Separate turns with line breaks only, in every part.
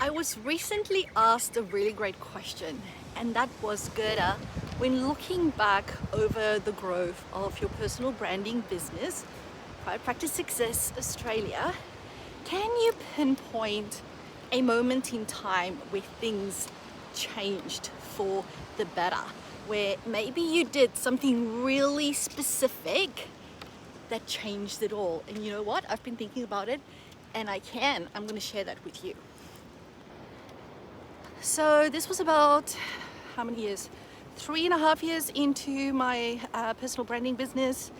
I was recently asked a really great question, and that was, Gerda, when looking back over the growth of your personal branding business, Private Practice Success Australia, can you pinpoint a moment in time where things changed for the better? Where maybe you did something really specific that changed it all. And you know what? I've been thinking about it, and I'm going to share that with you. So this was about how many years? 3.5 years into my personal branding business,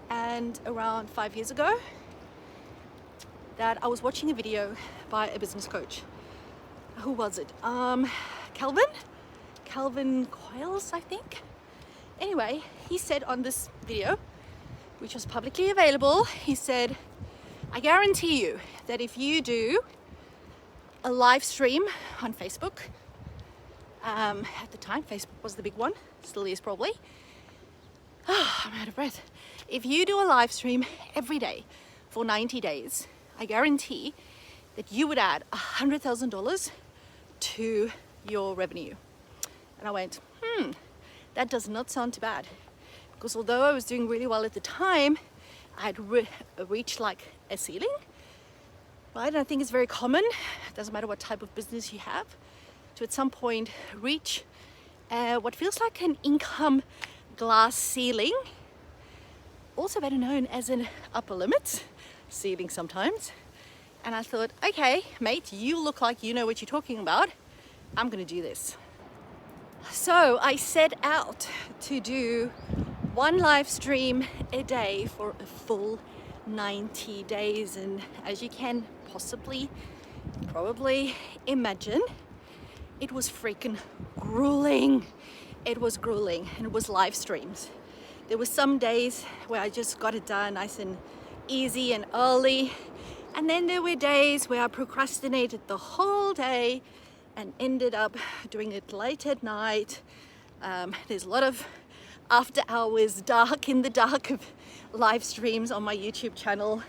and around 5 years ago that I was watching a video by a business coach. Who was it? Calvin Coyles, I think. Anyway, he said on this video, which was publicly available, he said, I guarantee you that if you do a live stream on Facebook, at the time Facebook was the big one, still is probably. I'm out of breath. If you do a live stream every day for 90 days, I guarantee that you would add $100,000 to your revenue. And I went, that does not sound too bad. Because although I was doing really well at the time, I'd reached like a ceiling, right? And I think it's very common, it doesn't matter what type of business you have, to at some point reach what feels like an income glass ceiling, also better known as an upper limit ceiling sometimes. And I thought, okay, mate, you look like you know what you're talking about. I'm gonna do this. So I set out to do one live stream a day for a full 90 days. And as you can probably imagine, it was freaking grueling. It was grueling, and it was live streams. There were some days where I just got it done nice and easy and early. And then there were days where I procrastinated the whole day and ended up doing it late at night. There's a lot of after hours, in the dark of live streams on my YouTube channel.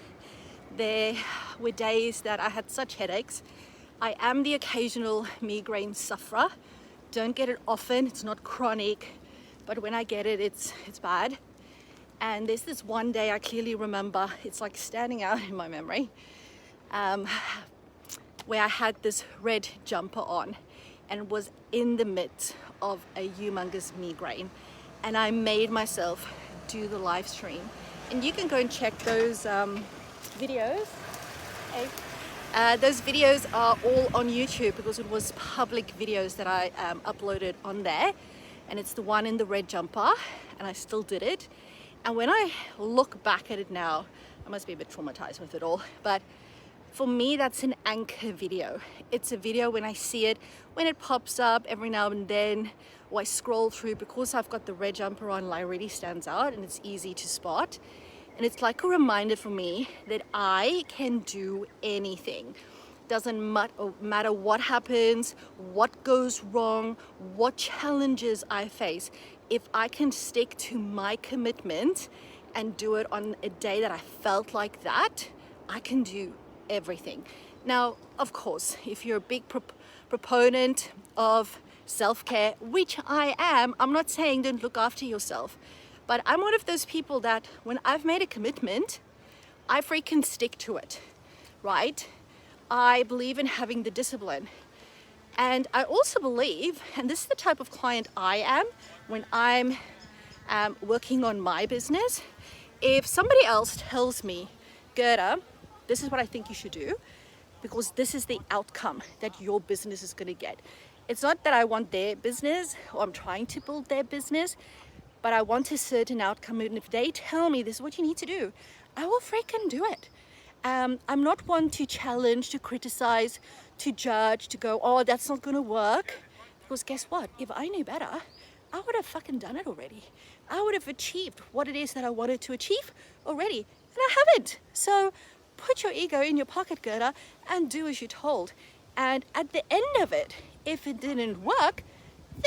There were days that I had such headaches. I am the occasional migraine sufferer. Don't get it often, it's not chronic, but when I get it, it's bad. And there's this one day I clearly remember, it's like standing out in my memory, where I had this red jumper on and was in the midst of a humongous migraine. And I made myself do the live stream. And you can go and check those videos. Those videos are all on YouTube because it was public videos that I uploaded on there. And it's the one in the red jumper, and I still did it. And when I look back at it now, I must be a bit traumatized with it all, but for me, that's an anchor video. It's a video when I see it, when it pops up every now and then, or I scroll through, because I've got the red jumper on, it really stands out and it's easy to spot. And it's like a reminder for me that I can do anything. Doesn't matter what happens, what goes wrong, what challenges I face. If I can stick to my commitment and do it on a day that I felt like that, I can do everything. Now, of course, if you're a big proponent of self-care, which I am, I'm not saying don't look after yourself, but I'm one of those people that when I've made a commitment, I freaking stick to it, right? I believe in having the discipline. And I also believe, and this is the type of client I am when I'm working on my business, if somebody else tells me, Gerda, this is what I think you should do, because this is the outcome that your business is going to get. It's not that I want their business or I'm trying to build their business, but I want a certain outcome. And if they tell me this is what you need to do, I will freaking do it. I'm not one to challenge, to criticize, to judge, to go, oh, that's not going to work. Because guess what? If I knew better, I would have fucking done it already. I would have achieved what it is that I wanted to achieve already. And I haven't. So put your ego in your pocket, Gerda, and do as you're told. And at the end of it, if it didn't work,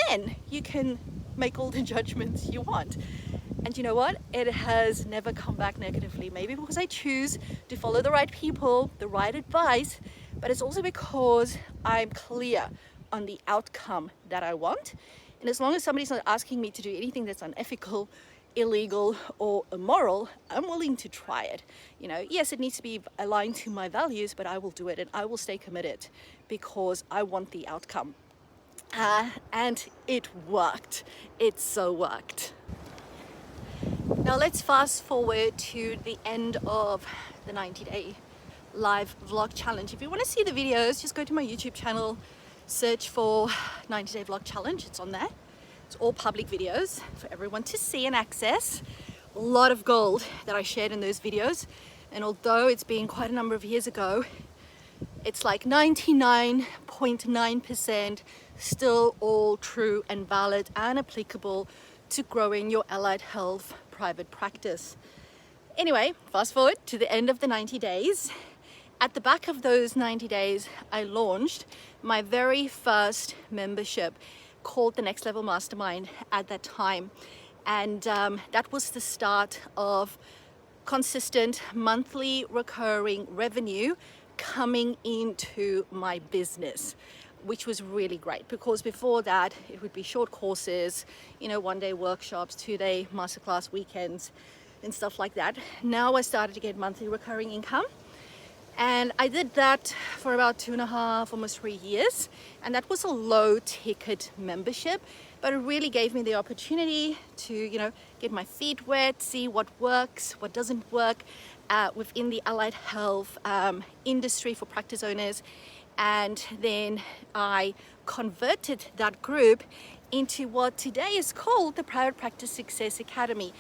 then you can make all the judgments you want. And you know what? It has never come back negatively. Maybe because I choose to follow the right people, the right advice, but it's also because I'm clear on the outcome that I want. And as long as somebody's not asking me to do anything that's unethical, illegal, or immoral, I'm willing to try it. You know, yes, it needs to be aligned to my values, but I will do it and I will stay committed because I want the outcome. And it worked. It so worked. Now let's fast forward to the end of the 90-day live vlog challenge. If you want to see the videos, just go to my YouTube channel, search for 90-day vlog challenge. It's on there. It's all public videos for everyone to see and access. A lot of gold that I shared in those videos. And although it's been quite a number of years ago, it's like 99.9% still all true and valid and applicable to growing your allied health private practice. Anyway, fast forward to the end of the 90 days. At the back of those 90 days, I launched my very first membership called the Next Level Mastermind at that time. And that was the start of consistent monthly recurring revenue coming into my business, which was really great, because before that it would be short courses, you know, 1-day workshops, 2-day masterclass weekends and stuff like that. Now I started to get monthly recurring income. And I did that for about 2.5, almost 3 years. And that was a low ticket membership, but it really gave me the opportunity to, you know, get my feet wet, see what works, what doesn't work within the allied health industry for practice owners. And then I converted that group into what today is called the Private Practice Success Academy.